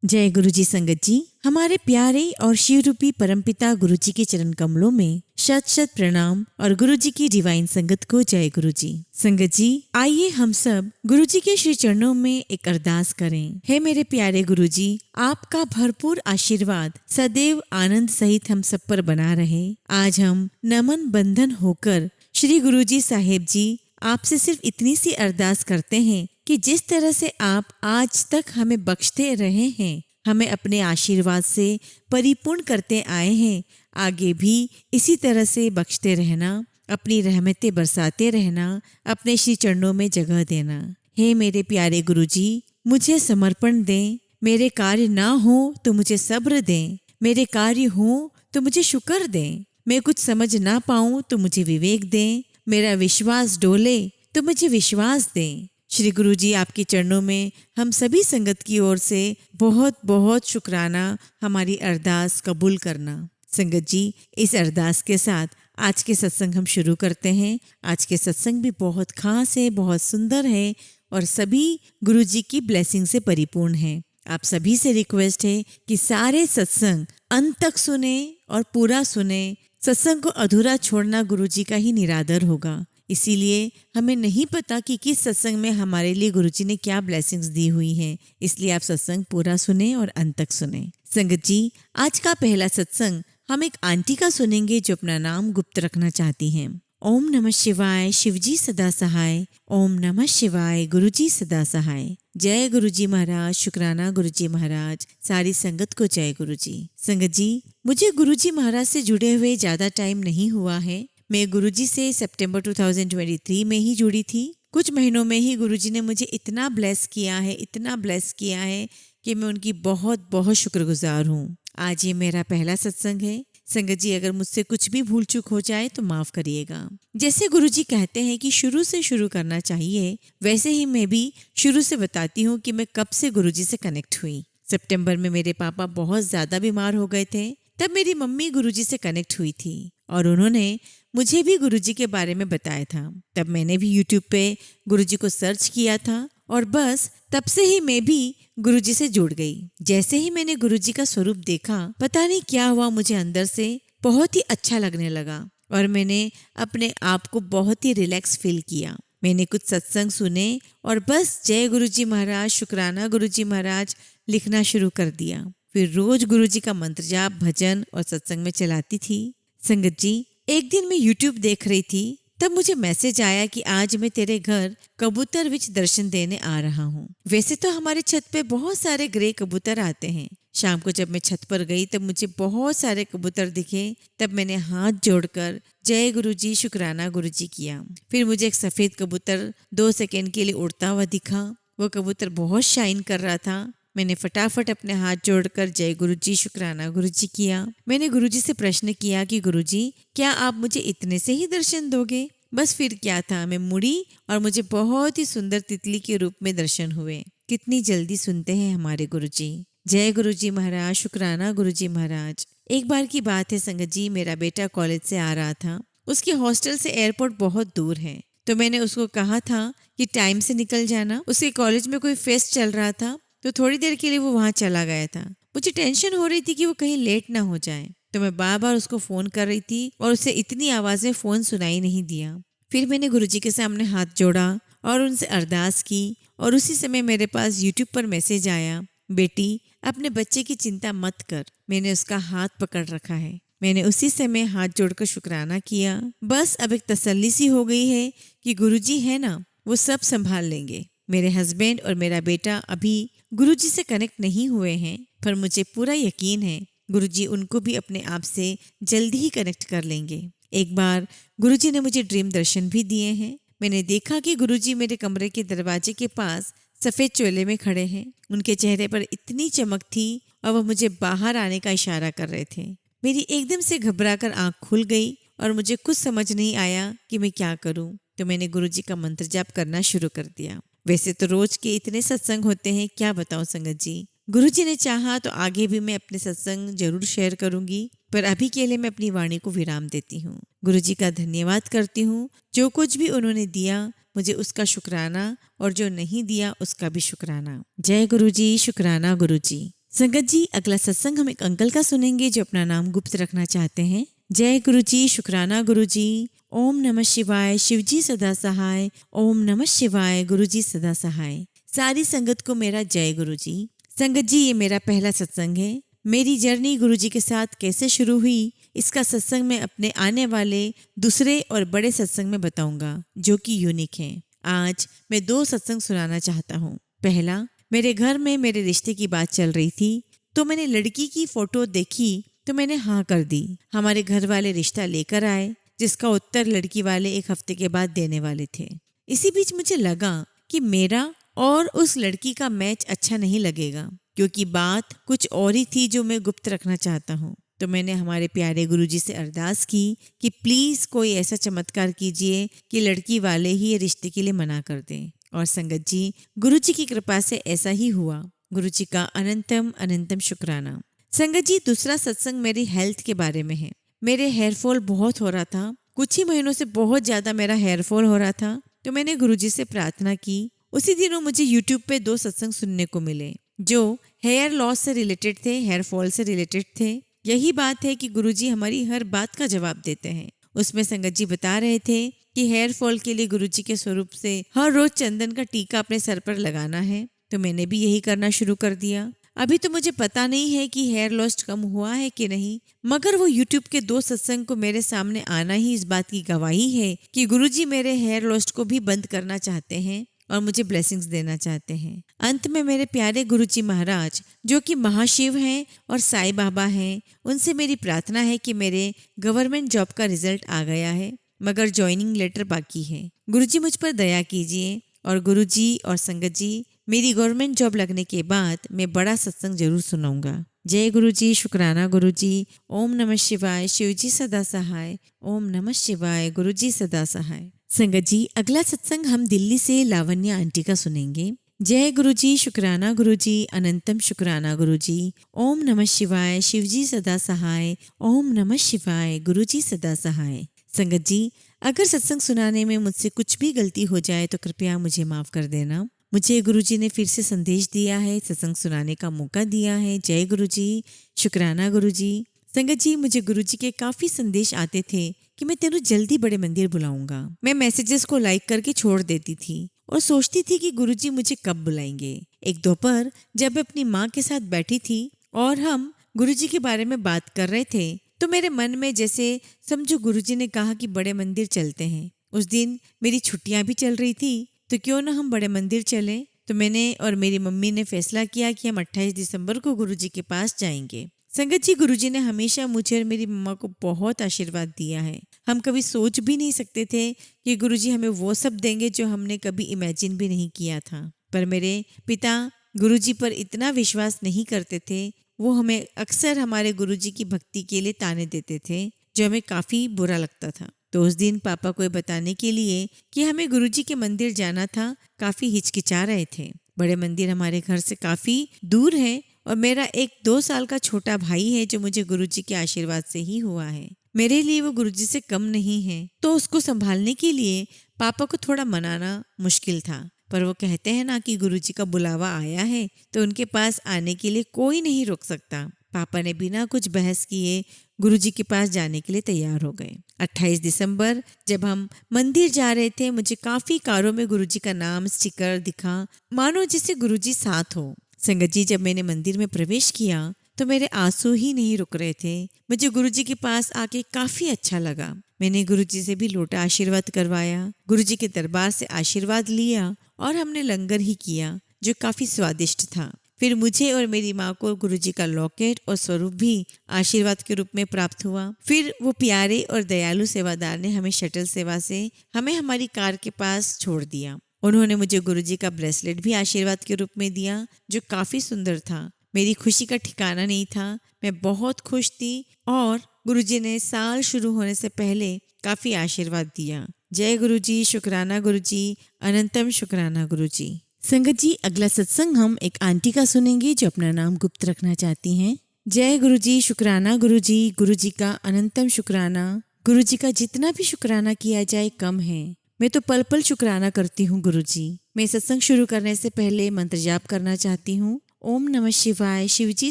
जय गुरु जी। संगत जी, हमारे प्यारे और शिव रूपी परमपिता गुरु जी के चरण कमलों में शत शत प्रणाम और गुरु जी की डिवाइन संगत को जय गुरु जी। संगत जी, आइए हम सब गुरु जी के श्री चरणों में एक अरदास करें। हे मेरे प्यारे गुरु जी, आपका भरपूर आशीर्वाद सदैव आनंद सहित हम सब पर बना रहे। आज हम नमन बंधन होकर श्री गुरु जी साहेब जी आपसे सिर्फ इतनी सी अरदास करते हैं कि जिस तरह से आप आज तक हमें बख्शते रहे हैं, हमें अपने आशीर्वाद से परिपूर्ण करते आए हैं, आगे भी इसी तरह से बख्शते रहना, अपनी रहमतें बरसाते रहना, अपने श्री चरणों में जगह देना। हे मेरे प्यारे गुरु जी, मुझे समर्पण दें। मेरे कार्य ना हो तो मुझे सब्र दें, मेरे कार्य हो तो मुझे शुक्र दें। मैं कुछ समझ ना पाऊं तो मुझे विवेक दें, मेरा विश्वास डोले तो मुझे विश्वास दें। श्री गुरु जी, आपके चरणों में हम सभी संगत की ओर से बहुत बहुत शुक्राना, हमारी अरदास कबूल करना। संगत जी, इस अरदास के साथ आज के सत्संग हम शुरू करते हैं। आज के सत्संग भी बहुत खास है, बहुत सुंदर है और सभी गुरु जी की ब्लेसिंग से परिपूर्ण है। आप सभी से रिक्वेस्ट है कि सारे सत्संग अंत तक सुने और पूरा सुने। सत्संग को अधूरा छोड़ना गुरु जी का ही निरादर होगा। इसीलिए हमें नहीं पता कि किस सत्संग में हमारे लिए गुरुजी ने क्या ब्लेसिंग्स दी हुई हैं। इसलिए आप सत्संग पूरा सुने और अंत तक सुने। संगत जी, आज का पहला सत्संग हम एक आंटी का सुनेंगे जो अपना नाम गुप्त रखना चाहती हैं। ओम नमः शिवाय, शिवजी सदा सहाय। ओम नमः शिवाय, गुरुजी सदा सहाय। जय गुरुजी महाराज, शुक्राना गुरुजी महाराज। सारी संगत को जय गुरुजी। संगत जी, मुझे गुरुजी महाराज से जुड़े हुए ज्यादा टाइम नहीं हुआ है। मैं गुरुजी से सितंबर 2023 में ही जुड़ी थी। कुछ महीनों में ही गुरुजी ने मुझे इतना ब्लेस किया है, इतना ब्लेस किया है कि मैं उनकी बहुत बहुत शुक्रगुजार हूँ। आज ये मेरा पहला सत्संग है। संगत जी, अगर मुझसे कुछ भी भूल चूक हो जाए तो माफ करिएगा। जैसे गुरुजी कहते हैं कि शुरू से शुरू करना चाहिए, वैसे ही मैं भी शुरू से बताती हूँ कि मैं कब से गुरुजी से कनेक्ट हुई। सितंबर में मेरे पापा बहुत ज्यादा बीमार हो गए थे। तब मेरी मम्मी गुरुजी से कनेक्ट हुई थी और उन्होंने मुझे भी गुरुजी के बारे में बताया था। तब मैंने भी यूट्यूब पे गुरुजी को सर्च किया था और बस तब से ही मैं भी गुरुजी से जुड़ गई। जैसे ही मैंने गुरुजी का स्वरूप देखा, पता नहीं क्या हुआ, मुझे अंदर से बहुत ही अच्छा लगने लगा और मैंने अपने आप को बहुत ही रिलैक्स फील किया। मैंने कुछ सत्संग सुने और बस जय गुरुजी महाराज, शुक्राना गुरुजी महाराज लिखना शुरू कर दिया। फिर रोज गुरुजी का मंत्र जाप, भजन और सत्संग में चलाती थी। संगत जी, एक दिन मैं यूट्यूब देख रही थी, तब मुझे मैसेज आया कि आज मैं तेरे घर कबूतर विच दर्शन देने आ रहा हूँ। वैसे तो हमारे छत पे बहुत सारे ग्रे कबूतर आते हैं। शाम को जब मैं छत पर गई तब मुझे बहुत सारे कबूतर दिखे। तब मैंने हाथ जोड़कर जय गुरुजी, शुक्राना गुरुजी किया। फिर मुझे एक सफेद कबूतर 2 सेकंड के लिए उड़ता हुआ दिखा। वो कबूतर बहुत शाइन कर रहा था। मैंने फटाफट अपने हाथ जोड़कर जय गुरुजी, शुक्राना गुरुजी किया। मैंने गुरुजी से प्रश्न किया कि गुरुजी, क्या आप मुझे इतने से ही दर्शन दोगे? बस फिर क्या था, मैं मुड़ी और मुझे बहुत ही सुंदर तितली के रूप में दर्शन हुए। कितनी जल्दी सुनते हैं हमारे गुरुजी। जय गुरुजी महाराज, शुक्राना गुरुजी महाराज। एक बार की बात है संगत जी, मेरा बेटा कॉलेज से आ रहा था। उसके हॉस्टल से एयरपोर्ट बहुत दूर है, तो मैंने उसको कहा था कि टाइम से निकल जाना। उसके कॉलेज में कोई फेस्ट चल रहा था, तो थोड़ी देर के लिए वो वहाँ चला गया था। मुझे टेंशन हो रही थी कि वो कहीं लेट ना हो जाए, तो मैं बार बार उसको फ़ोन कर रही थी और उसे इतनी आवाज़ में फ़ोन सुनाई नहीं दिया। फिर मैंने गुरुजी के सामने हाथ जोड़ा और उनसे अरदास की और उसी समय मेरे पास यूट्यूब पर मैसेज आया, बेटी अपने बच्चे की चिंता मत कर, मैंने उसका हाथ पकड़ रखा है। मैंने उसी समय हाथ जोड़कर शुक्राना किया। बस अब एक तसल्ली सी हो गई है कि गुरुजी है ना, वो सब संभाल लेंगे। मेरे हस्बैंड और मेरा बेटा अभी गुरुजी से कनेक्ट नहीं हुए हैं, पर मुझे पूरा यकीन है गुरुजी उनको भी अपने आप से जल्दी ही कनेक्ट कर लेंगे। एक बार गुरुजी ने मुझे ड्रीम दर्शन भी दिए हैं। मैंने देखा कि गुरुजी मेरे कमरे के दरवाजे के पास सफ़ेद चोले में खड़े हैं। उनके चेहरे पर इतनी चमक थी और वह मुझे बाहर आने का इशारा कर रहे थे। मेरी एकदम से घबराकर आँख खुल गई और मुझे कुछ समझ नहीं आया कि मैं क्या करूँ। तो मैंने गुरुजी का मंत्र जाप करना शुरू कर दिया। वैसे तो रोज के इतने सत्संग होते हैं, क्या बताऊं संगत जी। गुरुजी ने चाहा तो आगे भी मैं अपने सत्संग जरूर शेयर करूंगी, पर अभी के लिए मैं अपनी वाणी को विराम देती हूँ। गुरुजी का धन्यवाद करती हूँ। जो कुछ भी उन्होंने दिया मुझे उसका शुक्राना और जो नहीं दिया उसका भी शुक्राना। जय गुरुजी, शुक्राना गुरुजी। संगत जी, अगला सत्संग हम एक अंकल का सुनेंगे जो अपना नाम गुप्त रखना चाहते हैं। जय गुरु जी, शुक्राना गुरु जी। ओम नमः शिवाय, शिव जी सदा सहाय। ओम नमः शिवाय, गुरु जी सदा सहाय। सारी संगत को मेरा जय गुरु जी। संगत जी, ये मेरा पहला सत्संग है। मेरी जर्नी गुरु जी के साथ कैसे शुरू हुई, इसका सत्संग मैं अपने आने वाले दूसरे और बड़े सत्संग में बताऊंगा, जो कि यूनिक है। आज मैं 2 सत्संग सुनाना चाहता हूँ। पहला, मेरे घर में मेरे रिश्ते की बात चल रही थी, तो मैंने लड़की की फोटो देखी तो मैंने हाँ कर दी। हमारे घर वाले रिश्ता लेकर आए, जिसका उत्तर लड़की वाले 1 हफ्ते के बाद देने वाले थे। इसी बीच मुझे लगा कि मेरा और उस लड़की का मैच अच्छा नहीं लगेगा, क्योंकि बात कुछ और ही थी जो मैं गुप्त रखना चाहता हूँ। तो मैंने हमारे प्यारे गुरुजी से अरदास की कि प्लीज कोई ऐसा चमत्कार कीजिए कि लड़की वाले ही ये रिश्ते के लिए मना कर दें। और संगत जी, गुरुजी की कृपा से ऐसा ही हुआ। गुरुजी का अनंतम अनंतम शुक्राना। संगत जी, दूसरा सत्संग मेरी हेल्थ के बारे में है। मेरे हेयर फॉल बहुत हो रहा था। कुछ ही महीनों से बहुत ज्यादा मेरा हेयर फॉल हो रहा था। तो मैंने गुरुजी से प्रार्थना की। उसी दिनों मुझे यूट्यूब पे 2 सत्संग सुनने को मिले जो हेयर लॉस से रिलेटेड थे, हेयर फॉल से रिलेटेड थे। यही बात है कि गुरुजी हमारी हर बात का जवाब देते हैं। उसमें संगत जी बता रहे थे कि हेयर फॉल के लिए गुरुजी के स्वरूप से हर रोज चंदन का टीका अपने सर पर लगाना है। तो मैंने भी यही करना शुरू कर दिया। अभी तो मुझे पता नहीं है कि हेयर लॉस कम हुआ है कि नहीं, मगर वो यूट्यूब के 2 सत्संग को मेरे सामने आना ही इस बात की गवाही है कि गुरुजी मेरे हेयर लॉस को भी बंद करना चाहते हैं और मुझे ब्लेसिंग्स देना चाहते हैं। अंत में मेरे प्यारे गुरुजी महाराज, जो कि महाशिव हैं और साईं बाबा हैं, उनसे मेरी प्रार्थना है कि मेरे गवर्नमेंट जॉब का रिजल्ट आ गया है, मगर ज्वाइनिंग लेटर बाकी है। गुरुजी मुझ पर दया कीजिए। और गुरुजी और संगत जी, मेरी गवर्नमेंट जॉब लगने के बाद मैं बड़ा सत्संग जरूर सुनाऊंगा। जय गुरुजी, शुक्राना गुरुजी। ओम नमः शिवाय, शिवजी सदा सहाय। ओम नमः शिवाय, गुरुजी सदा सहाय। संगत जी, अगला सत्संग हम दिल्ली से लावण्य आंटी का सुनेंगे। जय गुरुजी, शुक्राना गुरुजी, अनंतम शुक्राना गुरुजी। ओम नमः शिवाय, शिवजी सदा सहाय। ओम नमः शिवाय, गुरुजी सदा सहाय। संगत जी, अगर सत्संग सुनाने में मुझसे कुछ भी गलती हो जाए तो कृपया मुझे माफ कर देना। मुझे गुरुजी ने फिर से संदेश दिया है, सत्संग सुनाने का मौका दिया है। जय गुरुजी, शुक्राना गुरुजी। संगत जी, मुझे गुरुजी के काफी संदेश आते थे कि मैं तेनू जल्दी बड़े मंदिर बुलाऊंगा। मैं मैसेजेस को लाइक करके छोड़ देती थी और सोचती थी कि गुरुजी मुझे कब बुलाएंगे। एक दोपहर जब मैं अपनी माँ के साथ बैठी थी और हम गुरुजी के बारे में बात कर रहे थे, तो मेरे मन में जैसे समझो गुरुजी ने कहा कि बड़े मंदिर चलते हैं। उस दिन मेरी छुट्टियां भी चल रही थी, तो क्यों ना हम बड़े मंदिर चलें। तो मैंने और मेरी मम्मी ने फैसला किया कि हम 28 दिसंबर को गुरुजी के पास जाएंगे। संगत जी, गुरुजी ने हमेशा मुझे और मेरी मम्मा को बहुत आशीर्वाद दिया है। हम कभी सोच भी नहीं सकते थे कि गुरुजी हमें वो सब देंगे जो हमने कभी इमेजिन भी नहीं किया था। पर मेरे पिता गुरुजी पर इतना विश्वास नहीं करते थे। वो हमें अक्सर हमारे गुरुजी की भक्ति के लिए ताने देते थे, जो हमें काफी बुरा लगता था। तो उस दिन पापा को बताने के लिए कि हमें गुरुजी के मंदिर जाना था, काफी हिचकिचा रहे थे। बड़े मंदिर हमारे घर से काफी दूर है और मेरा एक 2 साल का छोटा भाई है जो मुझे गुरुजी के आशीर्वाद से ही हुआ है। मेरे लिए वो गुरुजी से कम नहीं है, तो उसको संभालने के लिए पापा को थोड़ा मनाना मुश्किल था। पर वो कहते हैं ना कि गुरुजी का बुलावा आया है तो उनके पास आने के लिए कोई नहीं रोक सकता। पापा ने बिना कुछ बहस किए गुरुजी के पास जाने के लिए तैयार हो गए। 28 दिसंबर जब हम मंदिर जा रहे थे, मुझे काफी कारों में गुरुजी का नाम स्टिकर दिखा, मानो जैसे गुरुजी साथ हो। संगत जी, जब मैंने मंदिर में प्रवेश किया तो मेरे आंसू ही नहीं रुक रहे थे। मुझे गुरुजी के पास आके काफी अच्छा लगा। मैंने गुरुजी से भी लोटा आशीर्वाद करवाया, गुरुजी के दरबार से आशीर्वाद लिया और हमने लंगर ही किया जो काफी स्वादिष्ट था। फिर मुझे और मेरी माँ को गुरुजी का लॉकेट और स्वरूप भी आशीर्वाद के रूप में प्राप्त हुआ। फिर वो प्यारे और दयालु सेवादार ने हमें शटल सेवा से हमें हमारी कार के पास छोड़ दिया। उन्होंने मुझे गुरुजी का ब्रेसलेट भी आशीर्वाद के रूप में दिया, जो काफी सुंदर था। मेरी खुशी का ठिकाना नहीं था। मैं बहुत खुश थी और गुरुजी ने साल शुरू होने से पहले काफी आशीर्वाद दिया। जय गुरुजी, शुक्राना गुरुजी, अनंतम शुक्राना गुरुजी। संगत जी, अगला सत्संग हम एक आंटी का सुनेंगे जो अपना नाम गुप्त रखना चाहती हैं। जय गुरुजी, शुक्राना गुरुजी, गुरुजी का अनंतम शुक्राना। गुरुजी का जितना भी शुक्राना किया जाए कम है। मैं तो पल पल शुक्राना करती हूँ गुरुजी। मैं सत्संग शुरू करने से पहले मंत्र जाप करना चाहती हूँ। ओम नमः शिवाय, शिवजी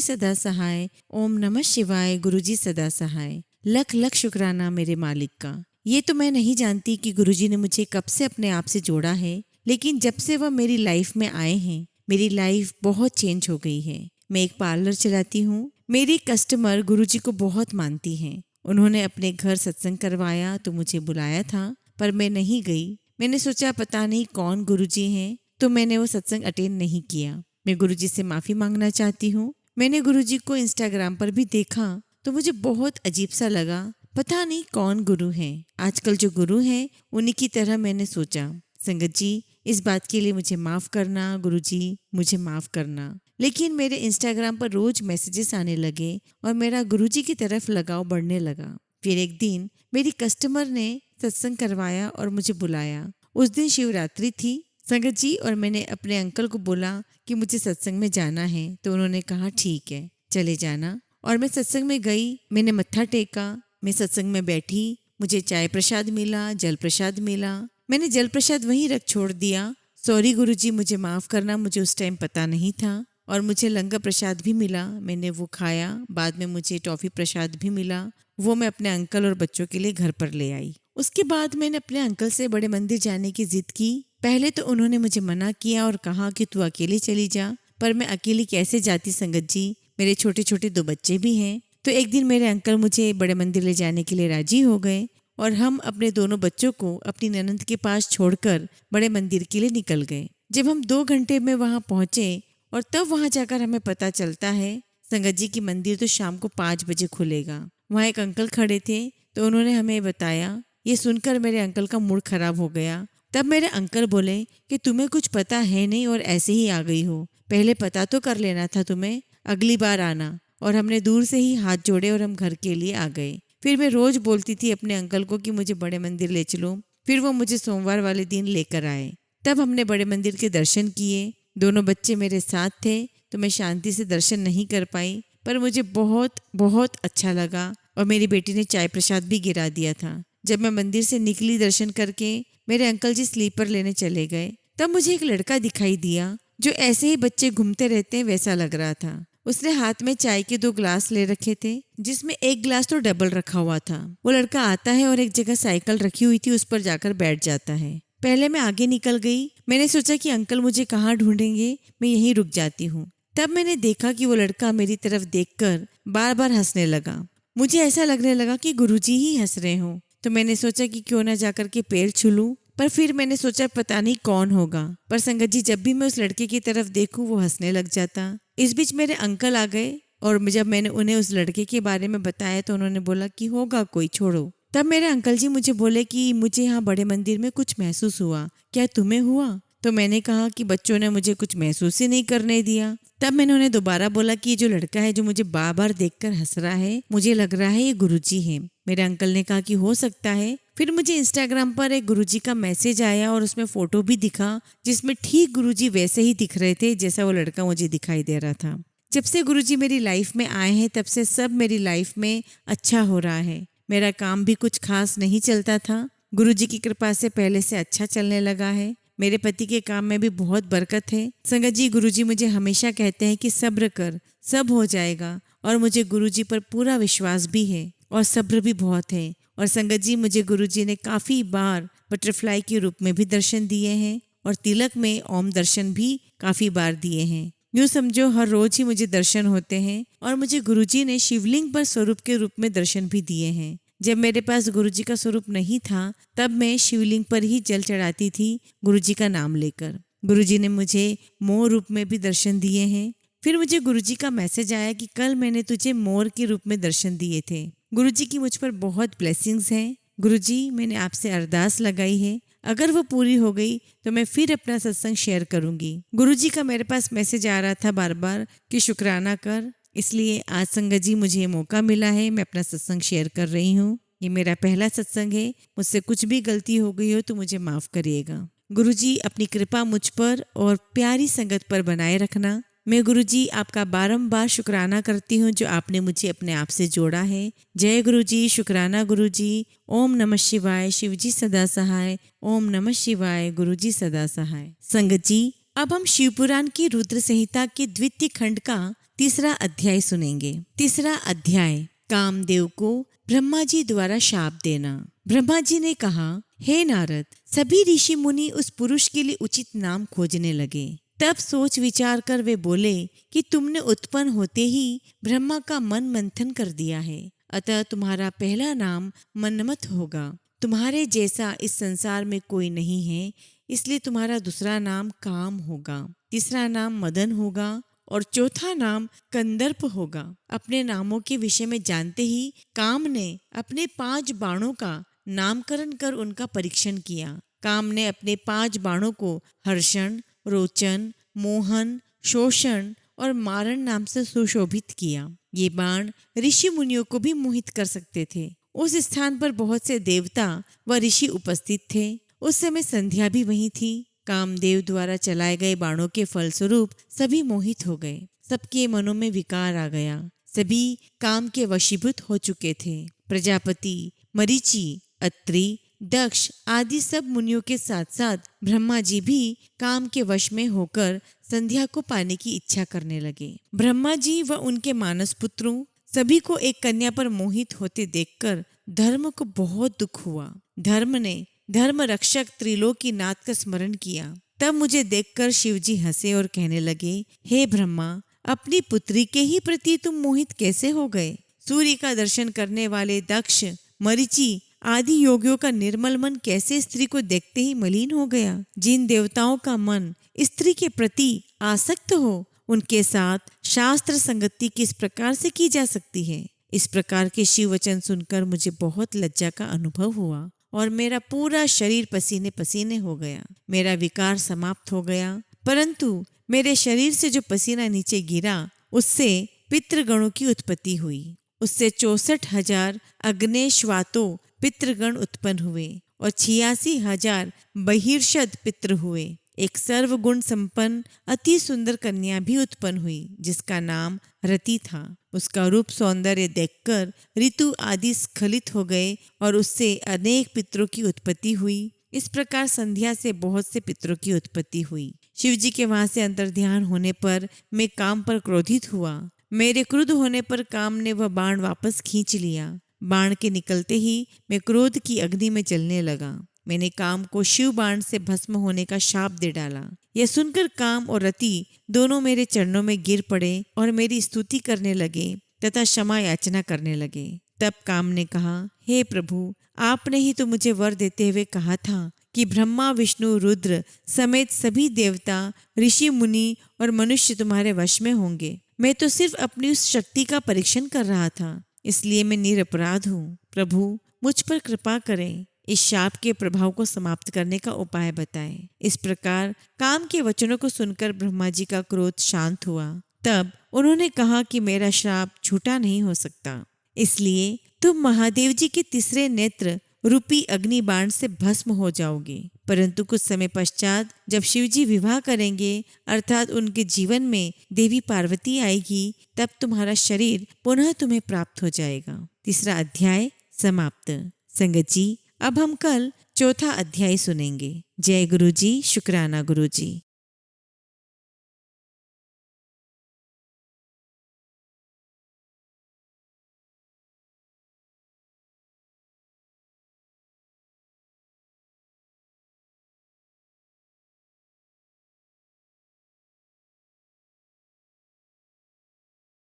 सदा सहाय। ओम नमः शिवाय, गुरुजी सदा सहाय। लख लख शुक्राना मेरे मालिक का। ये तो मैं नहीं जानती कि गुरुजी ने मुझे कब से अपने आप से जोड़ा है, लेकिन जब से वह मेरी लाइफ में आए हैं, मेरी लाइफ बहुत चेंज हो गई है। मैं एक पार्लर चलाती हूँ। मेरी कस्टमर गुरुजी को बहुत मानती हैं। उन्होंने अपने घर सत्संग करवाया तो मुझे बुलाया था, पर मैं नहीं गई। मैंने सोचा पता नहीं कौन गुरुजी हैं, तो मैंने वो सत्संग अटेंड नहीं किया। मैं गुरुजी से माफ़ी मांगना चाहती हूँ। मैंने गुरुजी को इंस्टाग्राम पर भी देखा तो मुझे बहुत अजीब सा लगा। पता नहीं कौन गुरु हैं। आजकल जो गुरु हैं उन्हीं की तरह मैंने सोचा। संगत जी, इस बात के लिए मुझे माफ़ करना। गुरुजी, मुझे माफ़ करना। लेकिन मेरे इंस्टाग्राम पर रोज मैसेजेस आने लगे और मेरा गुरुजी की तरफ लगाव बढ़ने लगा। फिर एक दिन मेरी कस्टमर ने सत्संग करवाया और मुझे बुलाया। उस दिन शिवरात्रि थी संगत जी, और मैंने अपने अंकल को बोला कि मुझे सत्संग में जाना है, तो उन्होंने कहा ठीक है चले जाना। और मैं सत्संग में गई। मैंने मत्था टेका। मैं सत्संग में बैठी। मुझे चाय प्रसाद मिला, जल प्रसाद मिला। मैंने जल प्रसाद वहीं रख छोड़ दिया। सॉरी गुरुजी, मुझे माफ़ करना, मुझे उस टाइम पता नहीं था। और मुझे लंगर प्रसाद भी मिला, मैंने वो खाया। बाद में मुझे टॉफ़ी प्रसाद भी मिला, वो मैं अपने अंकल और बच्चों के लिए घर पर ले आई। उसके बाद मैंने अपने अंकल से बड़े मंदिर जाने की जिद की। पहले तो उन्होंने मुझे मना किया और कहा कि तू अकेली चली जा, पर मैं अकेली कैसे जाती संगत जी, मेरे छोटे छोटे 2 बच्चे भी हैं। तो एक दिन मेरे अंकल मुझे बड़े मंदिर ले जाने के लिए राजी हो गए और हम अपने दोनों बच्चों को अपनी ननद के पास छोड़कर बड़े मंदिर के लिए निकल गए। जब हम 2 घंटे में वहाँ पहुँचे और तब वहाँ जाकर हमें पता चलता है संगत जी की मंदिर तो शाम को 5 बजे खुलेगा। वहाँ एक अंकल खड़े थे तो उन्होंने हमें बताया। ये सुनकर मेरे अंकल का मूड खराब हो गया। तब मेरे अंकल बोले कि तुम्हें कुछ पता है नहीं और ऐसे ही आ गई हो, पहले पता तो कर लेना था तुम्हें, अगली बार आना। और हमने दूर से ही हाथ जोड़े और हम घर के लिए आ गए। फिर मैं रोज बोलती थी अपने अंकल को कि मुझे बड़े मंदिर ले चलो। फिर वो मुझे सोमवार वाले दिन लेकर आए। तब हमने बड़े मंदिर के दर्शन किए। दोनों बच्चे मेरे साथ थे तो मैं शांति से दर्शन नहीं कर पाई, पर मुझे बहुत बहुत अच्छा लगा। और मेरी बेटी ने चाय प्रसाद भी गिरा दिया था। जब मैं मंदिर से निकली दर्शन करके, मेरे अंकल जी स्लीपर लेने चले गए। तब मुझे एक लड़का दिखाई दिया जो ऐसे ही बच्चे घूमते रहते हैं वैसा लग रहा था। उसने हाथ में चाय के 2 ग्लास ले रखे थे, जिसमें एक ग्लास तो डबल रखा हुआ था। वो लड़का आता है और एक जगह साइकिल रखी हुई थी, उस पर जाकर बैठ जाता है। पहले मैं आगे निकल गई। मैंने सोचा कि अंकल मुझे कहाँ ढूंढेंगे, मैं यहीं रुक जाती हूँ। तब मैंने देखा कि वो लड़का मेरी तरफ देखकर बार बार हंसने लगा। मुझे ऐसा लगने लगा कि गुरुजी ही हंस रहे हों। तो मैंने सोचा कि क्यों ना जाकर के पैर छू लूं, पर फिर मैंने सोचा पता नहीं कौन होगा। पर संगत जी, जब भी मैं उस लड़के की तरफ देखूं वो हंसने लग जाता। इस बीच मेरे अंकल आ गए और जब मैंने उन्हें उस लड़के के बारे में बताया तो उन्होंने बोला कि होगा कोई, छोड़ो। तब मेरे अंकल जी मुझे बोले कि मुझे यहाँ बड़े मंदिर में कुछ महसूस हुआ, क्या तुम्हें हुआ? तो मैंने कहा कि बच्चों ने मुझे कुछ महसूस ही नहीं करने दिया। तब मैंने उन्हें दोबारा बोला कि ये जो लड़का है जो मुझे बार बार देखकर हंस रहा है, मुझे लग रहा है ये गुरुजी है। मेरे अंकल ने कहा कि हो सकता है। फिर मुझे इंस्टाग्राम पर एक गुरुजी का मैसेज आया और उसमें फोटो भी दिखा, जिसमें ठीक गुरुजी वैसे ही दिख रहे थे जैसा वो लड़का मुझे दिखाई दे रहा था। जब से गुरुजी मेरी लाइफ में आए हैं तब से सब मेरी लाइफ में अच्छा हो रहा है। मेरा काम भी कुछ खास नहीं चलता था, गुरुजी की कृपा से पहले से अच्छा चलने लगा है। मेरे पति के काम में भी बहुत बरकत है। संगत जी, गुरुजी मुझे हमेशा कहते हैं कि सब्र कर, सब हो जाएगा। और मुझे गुरुजी पर पूरा विश्वास भी है और सब्र भी बहुत है। और संगत जी, मुझे गुरुजी ने काफ़ी बार बटरफ्लाई के रूप में भी दर्शन दिए हैं और तिलक में ओम दर्शन भी काफ़ी बार दिए हैं। यूँ समझो हर रोज ही मुझे दर्शन होते हैं। और मुझे गुरुजी ने शिवलिंग पर स्वरूप के रूप में दर्शन भी दिए हैं। जब मेरे पास गुरुजी का स्वरूप नहीं था तब मैं शिवलिंग पर ही जल चढ़ाती थी गुरुजी का नाम लेकर। गुरुजी ने मुझे मोर रूप में भी दर्शन दिए हैं। फिर मुझे गुरुजी का मैसेज आया कि कल मैंने तुझे मोर के रूप में दर्शन दिए थे। गुरुजी की मुझ पर बहुत ब्लेसिंग्स हैं। गुरुजी, मैंने आपसे अरदास लगाई है, अगर वो पूरी हो गई तो मैं फिर अपना सत्संग शेयर करूंगी। गुरुजी का मेरे पास मैसेज आ रहा था बार बार कि शुक्राना कर, इसलिए आज संगत जी मुझे ये मौका मिला है, मैं अपना सत्संग शेयर कर रही हूँ। ये मेरा पहला सत्संग है, मुझसे कुछ भी गलती हो गई हो तो मुझे माफ़ करिएगा। गुरुजी अपनी कृपा मुझ पर और प्यारी संगत पर बनाए रखना। मैं गुरुजी आपका बारंबार शुक्राना करती हूँ जो आपने मुझे अपने आप से जोड़ा है। जय गुरुजी, शुक्राना गुरुजी। ओम नमः शिवाय, शिवजी सदा सहाय। ओम नमः शिवाय, गुरुजी सदा सहाय। संगत जी, अब हम शिवपुराण की रुद्र संहिता के द्वितीय खंड का तीसरा अध्याय सुनेंगे। तीसरा अध्याय, कामदेव को ब्रह्मा जी द्वारा शाप देना। ब्रह्मा जी ने कहा, हे नारद, सभी ऋषि मुनि उस पुरुष के लिए उचित नाम खोजने लगे। तब सोच विचार कर वे बोले कि तुमने उत्पन्न होते ही ब्रह्मा का मन मंथन कर दिया है, अतः तुम्हारा पहला नाम मन्मथ होगा। तुम्हारे जैसा इस संसार में कोई नहीं है, इसलिए तुम्हारा दूसरा नाम काम होगा, तीसरा नाम मदन होगा और चौथा नाम कंदर्प होगा। अपने नामों के विषय में जानते ही काम ने अपने 5 बाणों का नामकरण कर उनका परीक्षण किया। काम ने अपने 5 बाणों को हर्षण, रोचन, मोहन, शोषण और मारण नाम से सुशोभित किया। ये बाण ऋषि मुनियों को भी मोहित कर सकते थे। उस स्थान पर बहुत से देवता व ऋषि उपस्थित थे। उस समय संध्या भी वहीं थी। कामदेव द्वारा चलाए गए बाणों के फलस्वरूप सभी मोहित हो गए। सबके मनों में विकार आ गया। सभी काम के वशीभूत हो चुके थे। प्रजापति, मरीचि, अत्रि, दक्ष आदि सब मुनियों के साथ साथ ब्रह्मा जी भी काम के वश में होकर संध्या को पाने की इच्छा करने लगे। ब्रह्मा जी व उनके मानस पुत्रों सभी को एक कन्या पर मोहित होते देखकर धर्म को बहुत दुख हुआ। धर्म ने धर्म रक्षक त्रिलोकीनाथ का स्मरण किया। तब मुझे देखकर शिवजी हंसे और कहने लगे, हे ब्रह्मा, अपनी पुत्री के ही प्रति तुम मोहित कैसे हो गए? सूर्य का दर्शन करने वाले दक्ष, मरीचि आदि योगियों का निर्मल मन कैसे स्त्री को देखते ही मलिन हो गया? जिन देवताओं का मन स्त्री के प्रति आसक्त हो, उनके साथ शास्त्र संगति किस प्रकार से की जा सकती है? इस प्रकार के शिव वचन सुनकर मुझे बहुत लज्जा का अनुभव हुआ और मेरा पूरा शरीर पसीने पसीने हो गया। मेरा विकार समाप्त हो गया, परंतु मेरे शरीर से जो पसीना नीचे गिरा उससे पितृगणों की उत्पत्ति हुई। उससे 64,000 अग्नेश्वातो पितृगण उत्पन्न हुए और 86,000 बहिर्षद पितृ हुए। एक सर्वगुण संपन्न अति सुंदर कन्या भी उत्पन्न हुई, जिसका नाम रति था। उसका रूप सौंदर्य देखकर ऋतु आदि स्खलित हो गए और उससे अनेक पितरों की उत्पत्ति हुई। इस प्रकार संध्या से बहुत से पितरों की उत्पत्ति हुई। शिवजी के वहां से अंतर्ध्यान होने पर मैं काम पर क्रोधित हुआ। मेरे क्रुद्ध होने पर काम ने वह बाण वापस खींच लिया। बाण के निकलते ही मैं क्रोध की अग्नि में जलने लगा। मैंने काम को शिव बाण से भस्म होने का शाप दे डाला। यह सुनकर काम और रति दोनों मेरे चरणों में गिर पड़े और मेरी स्तुति करने लगे तथा क्षमा याचना करने लगे। तब काम ने कहा, हे प्रभु, आपने ही तो मुझे वर देते हुए कहा था कि ब्रह्मा, विष्णु, रुद्र समेत सभी देवता, ऋषि, मुनि और मनुष्य तुम्हारे वश में होंगे। मैं तो सिर्फ अपनी उस शक्ति का परीक्षण कर रहा था, इसलिए मैं निरपराध हूँ। प्रभु, मुझ पर कृपा करें। इस शाप के प्रभाव को समाप्त करने का उपाय बताएं। इस प्रकार काम के वचनों को सुनकर ब्रह्मा जी का क्रोध शांत हुआ। तब उन्होंने कहा कि मेरा श्राप झूठा नहीं हो सकता, इसलिए तुम महादेव जी के तीसरे नेत्र रूपी अग्नि बाण से भस्म हो जाओगे। परंतु कुछ समय पश्चात जब शिवजी विवाह करेंगे, अर्थात उनके जीवन में देवी पार्वती आएगी, तब तुम्हारा शरीर पुनः तुम्हें प्राप्त हो जाएगा। तीसरा अध्याय समाप्त। संगत जी, अब हम कल चौथा अध्याय सुनेंगे। जय गुरु जी, शुक्राना गुरु जी।